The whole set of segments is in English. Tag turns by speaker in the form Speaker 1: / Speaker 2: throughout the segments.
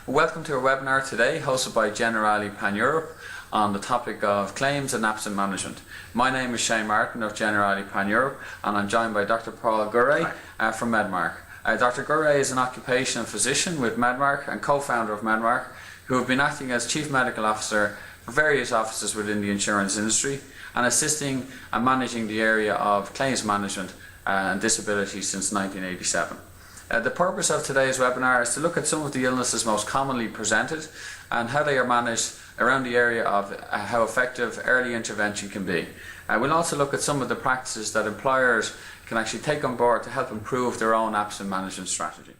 Speaker 1: Welcome to our webinar today, hosted by Generali PanEurope on the topic of claims and absence management. My name is Shane Martin of Generali PanEurope, and I'm joined by Dr. Paul Gueret from Medmark. Dr. Gueret is an occupational physician with Medmark and co-founder of Medmark, who have been acting as Chief Medical Officer for various offices within the insurance industry and assisting and managing the area of claims management and disability since 1987. The purpose of today's webinar is to look at some of the illnesses most commonly presented and how they are managed around the area of how effective early intervention can be. We'll also look at some of the practices that employers can actually take on board to help improve their own absence management strategy.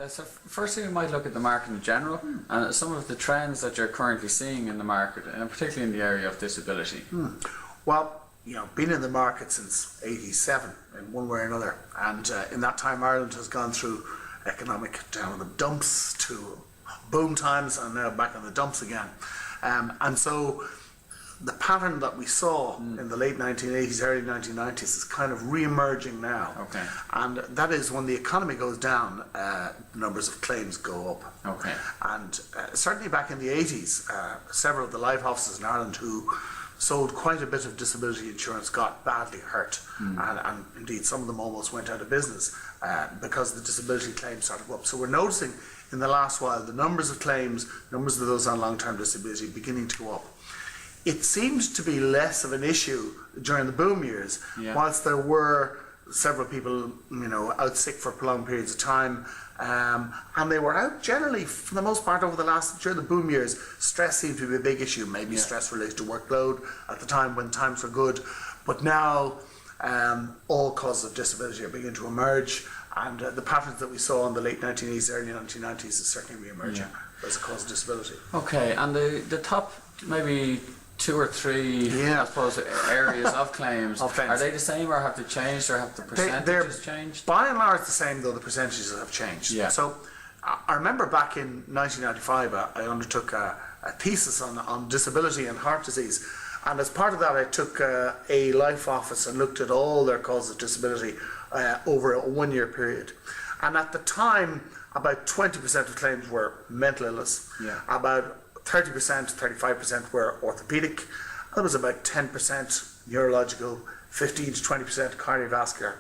Speaker 1: So firstly, we might look at the market in general and some of the trends that you're currently seeing in the market, and particularly in the area of disability.
Speaker 2: Well, been in the market since '87 in one way or another, and in that time Ireland has gone through economic down in the dumps to boom times, and now back in the dumps again. And so the pattern that we saw in the late 1980s, early 1990s is kind of re-emerging now.
Speaker 1: Okay.
Speaker 2: And that is when the economy goes down, the numbers of claims go up.
Speaker 1: Okay.
Speaker 2: And certainly back in the 80s, several of the life offices in Ireland who sold quite a bit of disability insurance got badly hurt, and indeed some of them almost went out of business because the disability claims started to go up. So we're noticing in the last while the numbers of claims, numbers of those on long-term disability beginning to go up. It seems to be less of an issue during the boom years, whilst there were several people out sick for prolonged periods of time, and they were out generally for the most part during the boom years. Stress seemed to be a big issue, maybe stress related to workload at the time when times were good, but now all causes of disability are beginning to emerge, and the patterns that we saw in the late 1980s, early 1990s is certainly re-emerging as a cause of disability.
Speaker 1: Okay, and the top maybe 2 or 3 I suppose areas of claims, are they the same, or have they changed, or have the percentages changed?
Speaker 2: By and large the same, though the percentages have changed. So I remember back in 1995 I undertook a thesis on disability and heart disease, and as part of that I took a life office and looked at all their causes of disability over a 1-year period, and at the time about 20% of claims were mental illness, about 30%, 35% were orthopedic, there was about 10% neurological, 15 to 20% cardiovascular,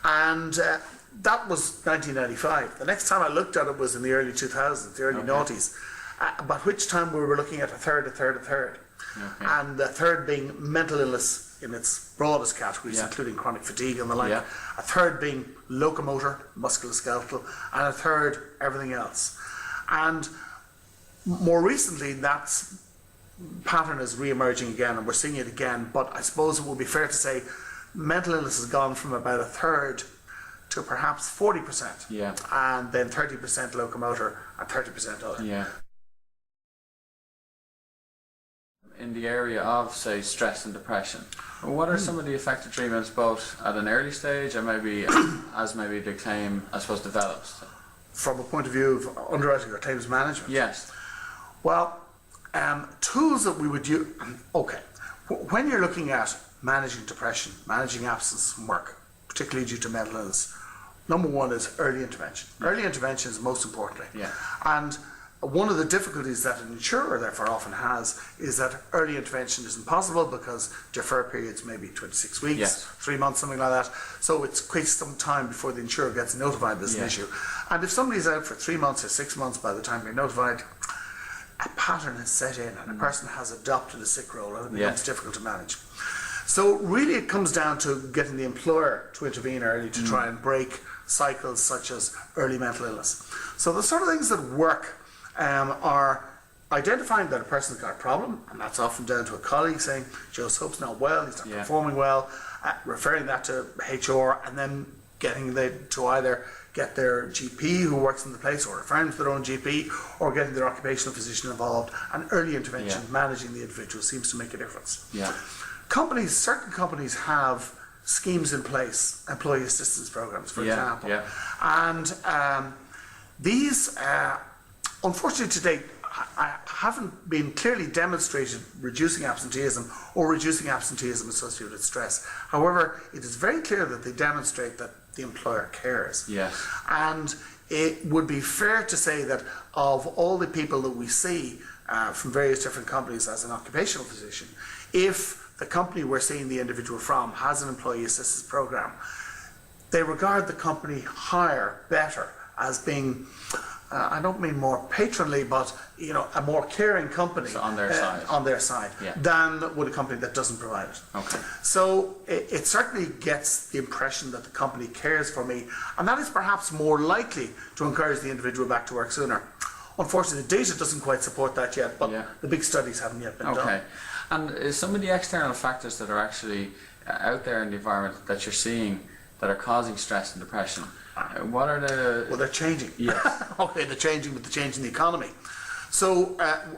Speaker 2: and that was 1995. The next time I looked at it was in the early 2000s, the early noughties, about which time we were looking at a third, and the third being mental illness in its broadest categories, including chronic fatigue and the like, a third being locomotor, musculoskeletal, and a third everything else. And more recently, that pattern is re-emerging again, and we're seeing it again, but I suppose it would be fair to say mental illness has gone from about a third to perhaps 40%, and then 30% locomotor and 30% other.
Speaker 1: In the area of, say, stress and depression, what are some of the effective treatments, both at an early stage and maybe as maybe the claim, I suppose, develops?
Speaker 2: From a point of view of underwriting or claims management?
Speaker 1: Yes.
Speaker 2: Well, tools that we would use, when you're looking at managing depression, managing absence from work, particularly due to mental illness, number one is early intervention. Early intervention is most importantly. And one of the difficulties that an insurer therefore often has is that early intervention isn't possible because defer periods may be 26 weeks, 3 months, something like that. So it takes some time before the insurer gets notified there's an issue. And if somebody's out for 3 months or 6 months by the time they're notified, a pattern has set in and a person has adopted a sick role and it becomes difficult to manage. So really it comes down to getting the employer to intervene early to try and break cycles such as early mental illness. So the sort of things that work are identifying that a person's got a problem, and that's often down to a colleague saying, Joe Soap's not well, he's not performing well, referring that to HR, and then getting them to either get their GP who works in the place, or referring to their own GP, or getting their occupational physician involved, and early intervention, managing the individual seems to make a difference. Certain companies have schemes in place, employee assistance programs, for example, and these unfortunately to date haven't been clearly demonstrated reducing absenteeism or reducing absenteeism associated with stress. However, it is very clear that they demonstrate that the employer cares.
Speaker 1: Yes.
Speaker 2: And it would be fair to say that of all the people that we see from various different companies as an occupational physician, if the company we're seeing the individual from has an employee assistance program, they regard the company higher, better, as being, I don't mean more patronly, but a more caring company
Speaker 1: so on their side, yeah,
Speaker 2: than would a company that doesn't provide it.
Speaker 1: Okay.
Speaker 2: So it certainly gets the impression that the company cares for me, and that is perhaps more likely to encourage the individual back to work sooner. Unfortunately, the data doesn't quite support that yet, but the big studies haven't yet been done.
Speaker 1: Okay. And some of the external factors that are actually out there in the environment that you're seeing that are causing stress and depression, what are the...
Speaker 2: Well, they're changing.
Speaker 1: Yes.
Speaker 2: Okay, they're changing with the change in the economy. So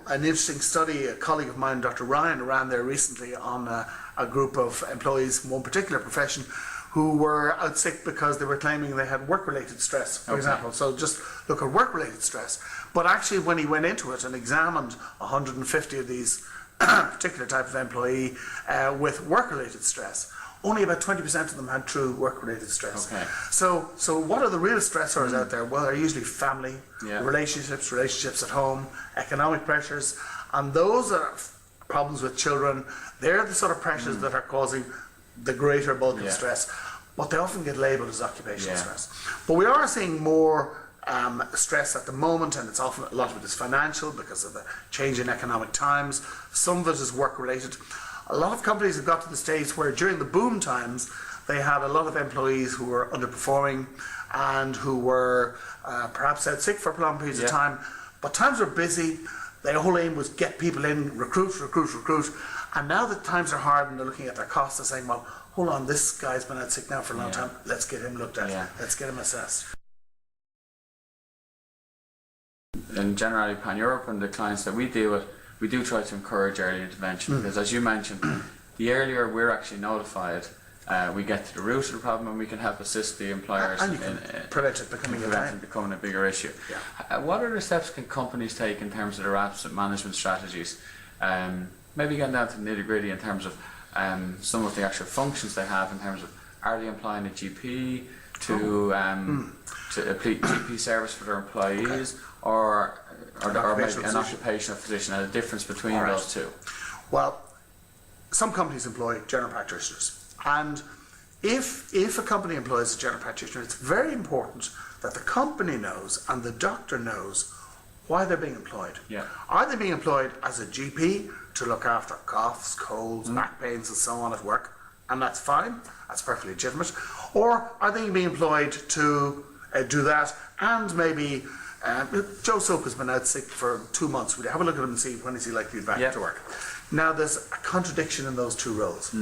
Speaker 2: an interesting study, a colleague of mine, Dr. Ryan, ran there recently on a group of employees from one particular profession who were out sick because they were claiming they had work-related stress, for example. So just look at work-related stress. But actually, when he went into it and examined 150 of these particular type of employee with work-related stress, only about 20% of them had true work-related stress.
Speaker 1: Okay.
Speaker 2: So what are the real stressors out there? Well, they're usually family,
Speaker 1: yeah,
Speaker 2: relationships at home, economic pressures, and those are problems with children. They're the sort of pressures that are causing the greater bulk of stress, but they often get labelled as occupational stress. But we are seeing more stress at the moment, and it's often, a lot of it is financial because of the change in economic times. Some of it is work-related. A lot of companies have got to the stage where during the boom times they had a lot of employees who were underperforming and who were perhaps out sick for prolonged periods of time, but times were busy. Their whole aim was get people in, recruit, and now that times are hard and they're looking at their costs, they're saying, well, hold on, this guy's been out sick now for a long time, let's get him looked at, let's get him assessed.
Speaker 1: In Generali PanEurope and the clients that we deal with, we do try to encourage early intervention because, as you mentioned, the earlier we're actually notified, we get to the root of the problem and we can help assist the employers
Speaker 2: and you can prevent it
Speaker 1: becoming a bigger issue. What other steps can companies take in terms of their absent management strategies? Maybe getting down to the nitty-gritty in terms of some of the actual functions they have, in terms of, are they employing a GP to a GP service for their employees, or maybe an occupational physician, and a difference between those two?
Speaker 2: Well, some companies employ general practitioners, and if a company employs a general practitioner, it's very important that the company knows and the doctor knows why they're being employed. Are they being employed as a GP to look after coughs, colds, back pains and so on at work? And that's fine, that's perfectly legitimate. Or are they being employed to do that, and maybe Joe Soap has been out sick for 2 months. We'd have a look at him and see when is he likely to be back to work. Now there's a contradiction in those two roles.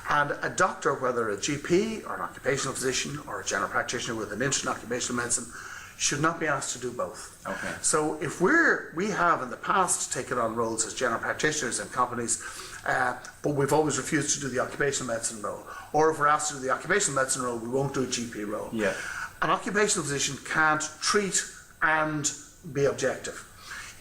Speaker 2: And a doctor, whether a GP or an occupational physician or a general practitioner with an interest in occupational medicine, should not be asked to do both. So if we have in the past taken on roles as general practitioners in companies, but we've always refused to do the occupational medicine role, or if we're asked to do the occupational medicine role, we won't do a GP role. An occupational physician can't treat and be objective.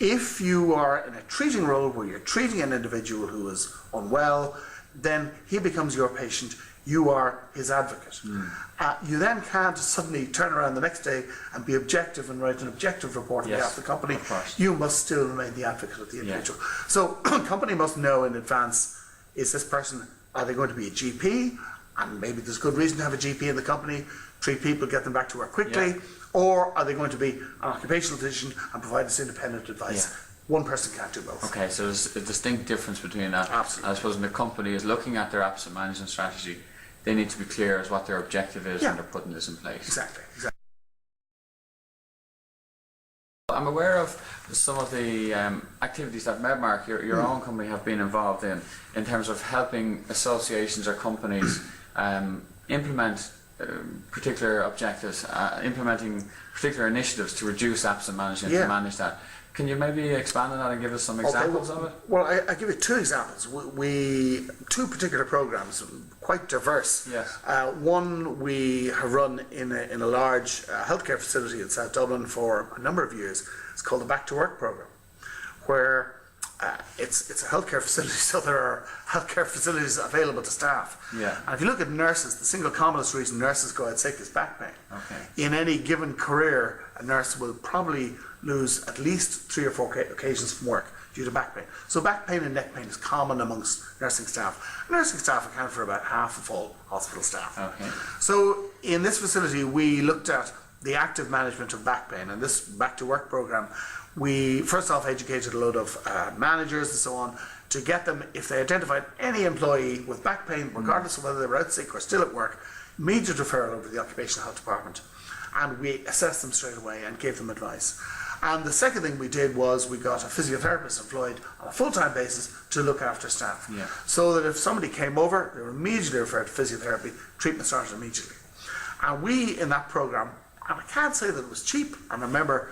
Speaker 2: If you are in a treating role where you're treating an individual who is unwell, then he becomes your patient. You are his advocate. You then can't suddenly turn around the next day and be objective and write an objective report on behalf of the company. You must still remain the advocate of the individual. So a company must know in advance, is this person, are they going to be a GP? And maybe there's good reason to have a GP in the company, treat people, get them back to work quickly. Or are they going to be an occupational physician and provide this independent advice? One person can't do both. Okay,
Speaker 1: so there's a distinct difference between that.
Speaker 2: Absolutely.
Speaker 1: I suppose when the company is looking at their absent management strategy, they need to be clear as what their objective is when they're putting this in place.
Speaker 2: Exactly.
Speaker 1: I'm aware of some of the activities that Medmark, your own company, have been involved in terms of helping associations or companies implement particular objectives, implementing particular initiatives to reduce absent management and manage that. Can you maybe expand on that and give us some examples of it?
Speaker 2: Well, I give you two examples. Two particular programs, quite diverse. One we have run in a large healthcare facility in South Dublin for a number of years. It's called the Back to Work program, where it's a healthcare facility, so there are healthcare facilities available to staff.
Speaker 1: Yeah.
Speaker 2: And if you look at nurses, the single commonest reason nurses go out sick is back pain.
Speaker 1: Okay.
Speaker 2: In any given career, a nurse will probably lose at least 3 or 4 occasions from work due to back pain. So back pain and neck pain is common amongst nursing staff. Nursing staff account for about half of all hospital staff.
Speaker 1: Okay.
Speaker 2: So in this facility, we looked at the active management of back pain, and this back to work program, we first off educated a load of managers and so on to get them, if they identified any employee with back pain, regardless of whether they were out sick or still at work, immediate referral over to the occupational health department, and we assessed them straight away and gave them advice. And the second thing we did was we got a physiotherapist employed on a full-time basis to look after staff.
Speaker 1: Yeah.
Speaker 2: So that if somebody came over, they were immediately referred to physiotherapy, treatment started immediately. And we, in that program, and I can't say that it was cheap. And I remember,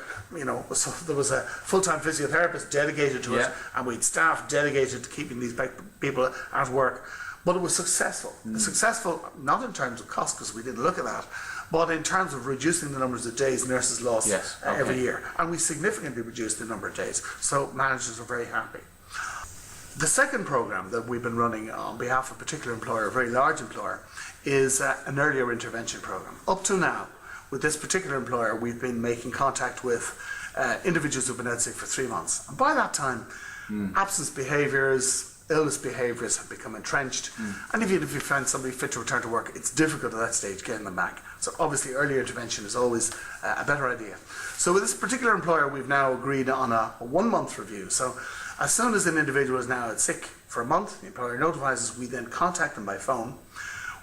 Speaker 2: so there was a full-time physiotherapist dedicated to it, and we had staff dedicated to keeping these people at work. But it was successful. Successful not in terms of cost, because we didn't look at that, but in terms of reducing the numbers of days nurses lost every year. And we significantly reduced the number of days. So managers are very happy. The second program that we've been running on behalf of a particular employer, a very large employer, is an earlier intervention program. Up to now, with this particular employer, we've been making contact with individuals who've been out sick for 3 months. And by that time, absence behaviours, illness behaviours have become entrenched. And even if you find somebody fit to return to work, it's difficult at that stage getting them back. So obviously early intervention is always a better idea. So with this particular employer, we've now agreed on a 1-month review. So as soon as an individual is now out sick for a month, the employer notifies us, we then contact them by phone.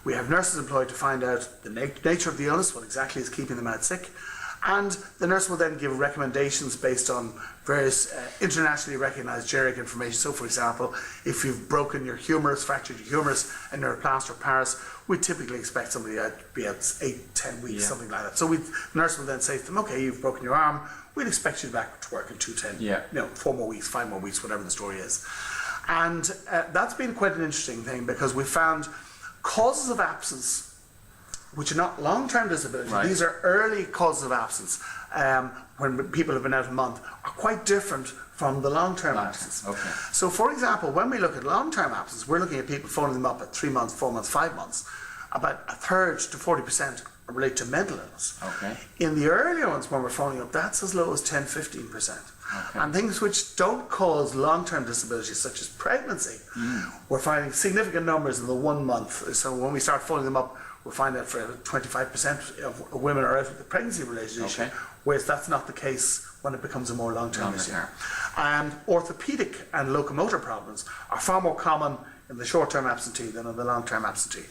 Speaker 2: We have nurses employed to find out the nature of the illness, what exactly is keeping them out sick, and the nurse will then give recommendations based on various internationally recognised generic information. So, for example, if you've broken your humerus, fractured your humerus, and you're a plaster of Paris, we typically expect somebody to be out 8-10 weeks, something like that. So the nurse will then say to them, okay, you've broken your arm, we'd expect you back to work in 4 more weeks, 5 more weeks, whatever the story is. And that's been quite an interesting thing, because we found causes of absence, which are not long-term disability, these are early causes of absence, when people have been out a month, are quite different from the long-term absence.
Speaker 1: Okay.
Speaker 2: So, for example, when we look at long-term absence, we're looking at people phoning them up at 3 months, 4 months, 5 months. About a third to 40% relate to mental illness.
Speaker 1: Okay.
Speaker 2: In the earlier ones, when we're phoning up, that's as low as 10-15%.
Speaker 1: Okay.
Speaker 2: And things which don't cause long-term disability, such as pregnancy, we're finding significant numbers in the 1 month. So when we start phoning them up, we'll find that for 25% of women are out with a pregnancy-related issue, whereas that's not the case when it becomes a more long-term issue. And orthopedic and locomotor problems are far more common in the short-term absentee than in the long-term absentee.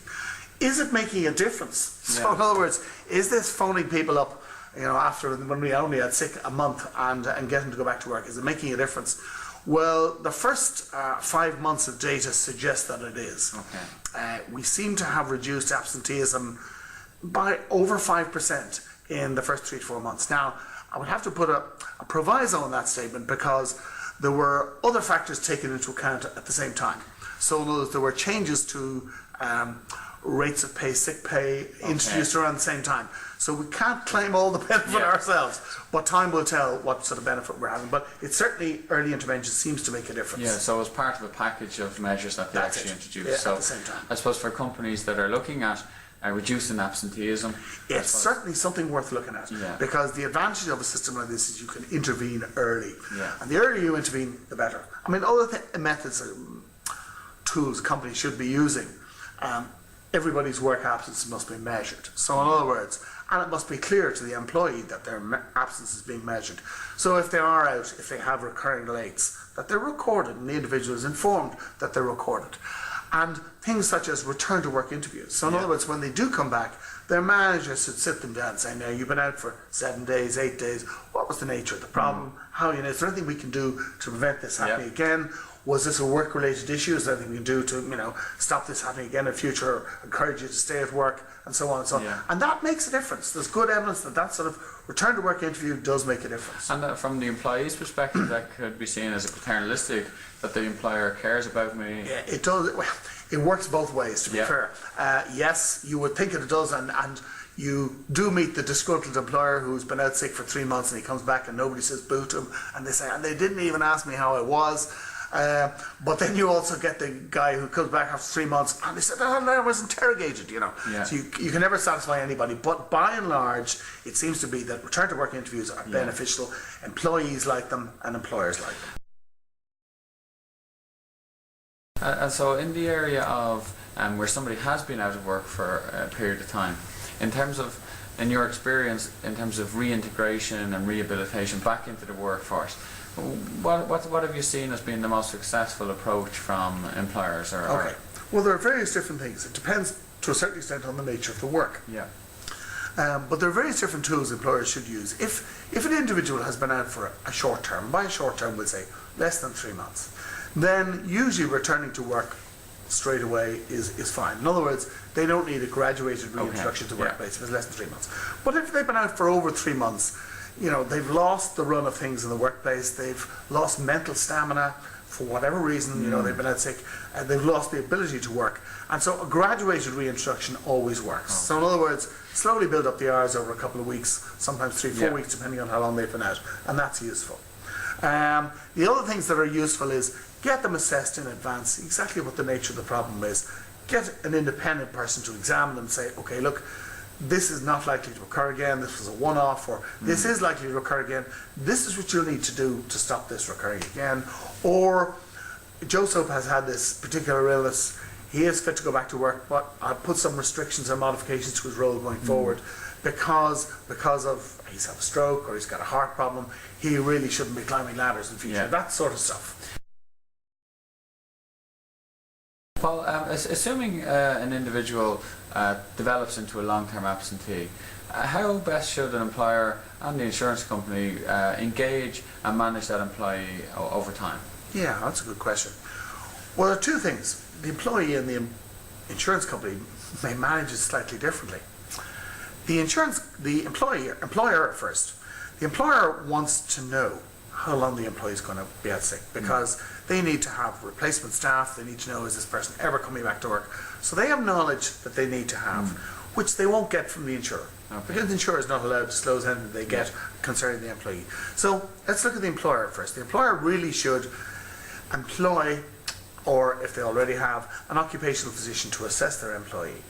Speaker 2: Is it making a difference? So in other words, is this phoning people up, after when we only had sick a month and get them to go back to work, is it making a difference? Well, the first 5 months of data suggest that it is.
Speaker 1: Okay.
Speaker 2: We seem to have reduced absenteeism by over 5% in the first 3 to 4 months. Now, I would have to put a proviso on that statement, because there were other factors taken into account at the same time. So in other words, there were changes to rates of pay, sick pay, introduced around the same time. So we can't claim all the benefit ourselves, but time will tell what sort of benefit we're having. But it's certainly early intervention seems to make a difference.
Speaker 1: Yeah, so it's part of a package of measures that they actually introduce.
Speaker 2: At the same time.
Speaker 1: I suppose for companies that are looking at reducing absenteeism,
Speaker 2: it's certainly something worth looking at, because the advantage of a system like this is you can intervene early. And the earlier you intervene, the better. I mean, other methods, tools companies should be using, everybody's work absence must be measured. So in other words, and it must be clear to the employee that their absence is being measured. So if they are out, if they have recurring lates, that they're recorded and the individual is informed that they're recorded. And things such as return to work interviews. So in other words, when they do come back, their manager should sit them down and say, now you've been out for 7 days, 8 days, what was the nature of the problem? Is there anything we can do to prevent this happening again? Was this a work-related issue? Is there anything we can do to, stop this happening again in future, or encourage you to stay at work, and so on and so on.
Speaker 1: Yeah.
Speaker 2: And that makes a difference. There's good evidence that that sort of return to work interview does make a difference.
Speaker 1: And from the employee's perspective, that could be seen as a paternalistic, that the employer cares about me.
Speaker 2: Yeah, it does. Well, it works both ways, to be fair. Yes, you would think it does, and you do meet the disgruntled employer who's been out sick for 3 months and he comes back and nobody says boo to him, and they say, and they didn't even ask me how I was. But then you also get the guy who comes back after 3 months and they said, oh, no, I was interrogated,
Speaker 1: Yeah.
Speaker 2: So you can never satisfy anybody. But by and large, it seems to be that return to work interviews are beneficial. Employees like them and employers like them.
Speaker 1: And so in the area of where somebody has been out of work for a period of time, in your experience, in terms of reintegration and rehabilitation back into the workforce, what have you seen as being the most successful approach from employers?
Speaker 2: Okay. Well, there are various different things. It depends to a certain extent on the nature of the work.
Speaker 1: Yeah.
Speaker 2: But there are various different tools employers should use. If an individual has been out for a short term, by a short term we'll say less than 3 months, then usually returning to work straight away is fine. In other words, they don't need a graduated reintroduction to the workplace if it's less than 3 months. But if they've been out for over 3 months, they've lost the run of things in the workplace, they've lost mental stamina for whatever reason, they've been out sick, and they've lost the ability to work. And so a graduated reintroduction always works. So in other words, slowly build up the hours over a couple of weeks, sometimes 3-4 weeks, depending on how long they've been out, and that's useful. The other things that are useful is get them assessed in advance, exactly what the nature of the problem is. Get an independent person to examine them and say, okay, look, this is not likely to occur again, this was a one-off, or this is likely to occur again, this is what you'll need to do to stop this recurring again. Or Joseph has had this particular illness, he is fit to go back to work, but I'll put some restrictions and modifications to his role going forward because of he's had a stroke or he's got a heart problem, he really shouldn't be climbing ladders in the future, that sort of stuff.
Speaker 1: Paul, assuming an individual develops into a long-term absentee, how best should an employer and the insurance company engage and manage that employee over time? Yeah,
Speaker 2: that's a good question. Well, there are two things. The employee and the insurance company may manage it slightly differently. The employer first. The employer wants to know how long the employee is going to be out sick because they need to have replacement staff, they need to know is this person ever coming back to work. So they have knowledge that they need to have, which they won't get from the insurer. Because the insurer is not allowed to disclose anything they get concerning the employee. So let's look at the employer first. The employer really should employ, or if they already have, an occupational physician to assess their employee.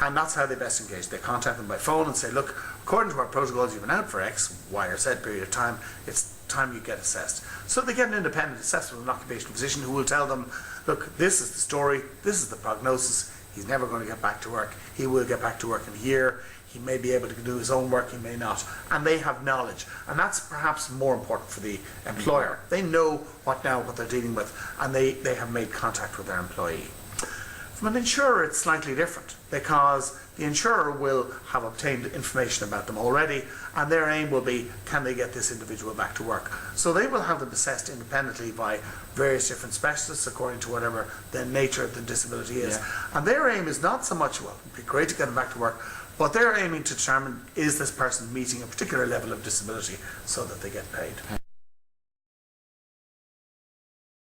Speaker 2: And that's how they best engage. They contact them by phone and say, look, according to our protocols, you've been out for X, Y, or Z period of time, it's time you get assessed. So they get an independent assessment of an occupational physician who will tell them, look, this is the story, this is the prognosis, he's never going to get back to work, he will get back to work in a year, he may be able to do his own work, he may not. And they have knowledge. And that's perhaps more important for the employer. They know what they're dealing with, and they have made contact with their employee. From an insurer, it's slightly different because the insurer will have obtained information about them already, and their aim will be, can they get this individual back to work? So they will have them assessed independently by various different specialists according to whatever the nature of the disability is. And their aim is not so much, well, it'd be great to get them back to work, but they're aiming to determine, is this person meeting a particular level of disability so that they get paid.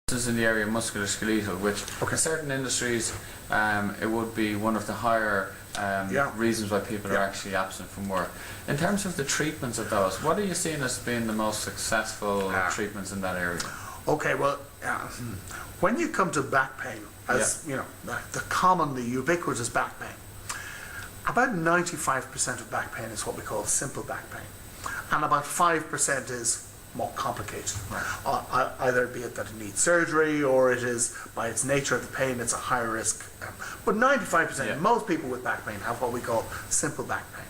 Speaker 1: This is in the area of musculoskeletal, which in certain industries it would be one of the higher reasons why people are actually absent from work. In terms of the treatments of those, what are you seeing as being the most successful treatments in that area?
Speaker 2: Okay, well, when you come to back pain, as the common, the ubiquitous back pain, about 95% of back pain is what we call simple back pain, and about 5% is more complicated. Either be it that it needs surgery, or it is, by its nature of the pain, it's a higher risk. But 95%, most people with back pain have what we call simple back pain.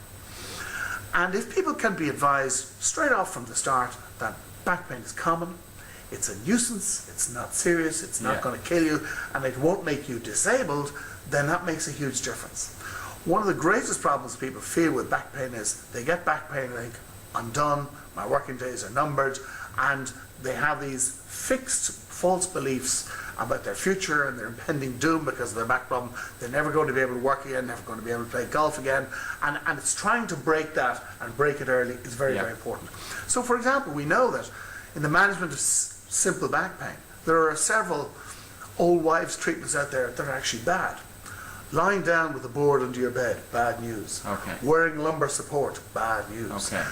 Speaker 2: And if people can be advised straight off from the start that back pain is common, it's a nuisance, it's not serious, it's not going to kill you, and it won't make you disabled, then that makes a huge difference. One of the greatest problems people feel with back pain is they get back pain and think, I'm done, my working days are numbered, and they have these fixed false beliefs about their future and their impending doom because of their back problem. They're never going to be able to work again, never going to be able to play golf again, and it's trying to break that and break it early is very, very important. So for example, we know that in the management of simple back pain, there are several old wives treatments out there that are actually bad. Lying down with a board under your bed, bad news.
Speaker 1: Okay.
Speaker 2: Wearing lumbar support, bad news.
Speaker 1: Okay.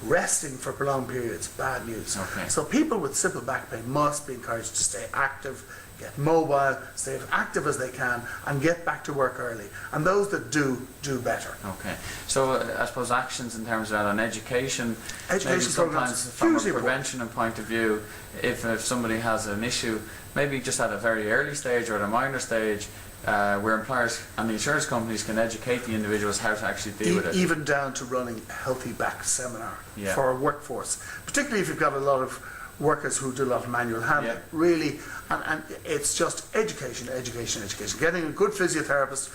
Speaker 2: Resting for prolonged periods, bad news.
Speaker 1: Okay.
Speaker 2: So people with simple back pain must be encouraged to stay active, get mobile, stay as active as they can, and get back to work early. And those that do better.
Speaker 1: Okay. So I suppose actions in terms of that on education.
Speaker 2: Education
Speaker 1: maybe sometimes
Speaker 2: programs,
Speaker 1: from a
Speaker 2: hugely
Speaker 1: prevention and point of view, if somebody has an issue, maybe just at a very early stage or at a minor stage, where employers and the insurance companies can educate the individuals how to actually deal with it.
Speaker 2: Even down to running a healthy back seminar
Speaker 1: Yeah.
Speaker 2: for a workforce, particularly if you've got a lot of workers who do a lot of manual handling.
Speaker 1: Yeah.
Speaker 2: Really, and it's just education, education, education. Getting a good physiotherapist,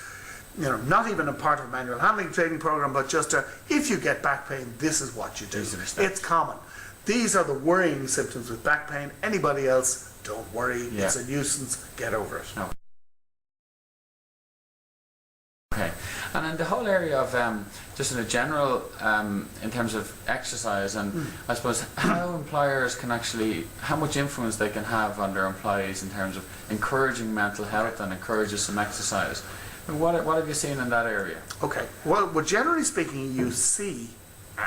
Speaker 2: not even a part of a manual handling training program, but just if you get back pain, this is what you do. It's common. These are the worrying symptoms with back pain. Anybody else, don't worry.
Speaker 1: Yeah.
Speaker 2: It's a nuisance. Get over it.
Speaker 1: No. Okay, and in the whole area of just in a general, in terms of exercise, and I suppose how employers can actually, how much influence they can have on their employees in terms of encouraging mental health and encouraging some exercise. What have you seen in that area?
Speaker 2: Okay, well, generally speaking, you see,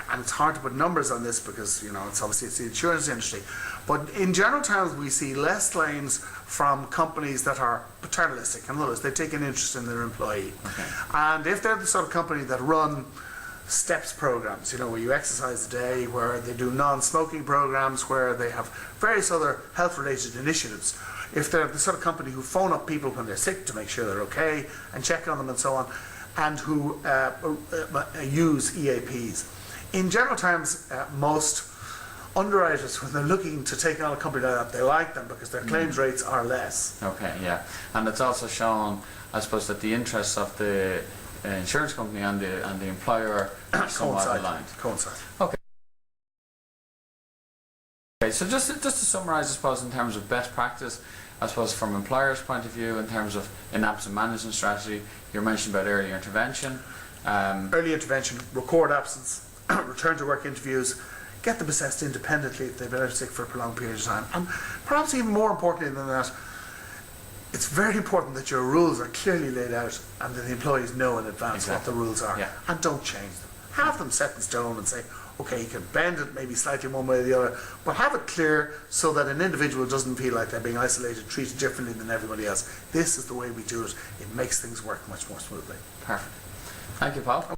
Speaker 2: and it's hard to put numbers on this because it's obviously the insurance industry, but in general terms, we see less claims from companies that are paternalistic. In other words, they take an interest in their employee.
Speaker 1: Okay.
Speaker 2: And if they're the sort of company that run steps programs, where you exercise a day, where they do non-smoking programs, where they have various other health-related initiatives, if they're the sort of company who phone up people when they're sick to make sure they're okay and check on them and so on, and who use EAPs. In general terms, most underwriters, when they're looking to take on a company like that, they like them because their claims rates are less.
Speaker 1: Okay, yeah, and it's also shown, I suppose, that the interests of the insurance company and the employer are somewhat aligned.
Speaker 2: Coincide.
Speaker 1: Okay. Okay, so just to summarise, I suppose, in terms of best practice, I suppose from employers' point of view, in terms of an absence management strategy, you mentioned about early intervention.
Speaker 2: Early intervention, record absence, return to work interviews, get them assessed independently if they've been out sick for a prolonged period of time. And perhaps even more importantly than that, it's very important that your rules are clearly laid out and that the employees know in advance what the rules are.
Speaker 1: Yeah.
Speaker 2: And don't change them. Have them set in stone and say, okay, you can bend it maybe slightly one way or the other, but have it clear so that an individual doesn't feel like they're being isolated, treated differently than everybody else. This is the way we do it. It makes things work much more smoothly.
Speaker 1: Perfect. Thank you, Paul.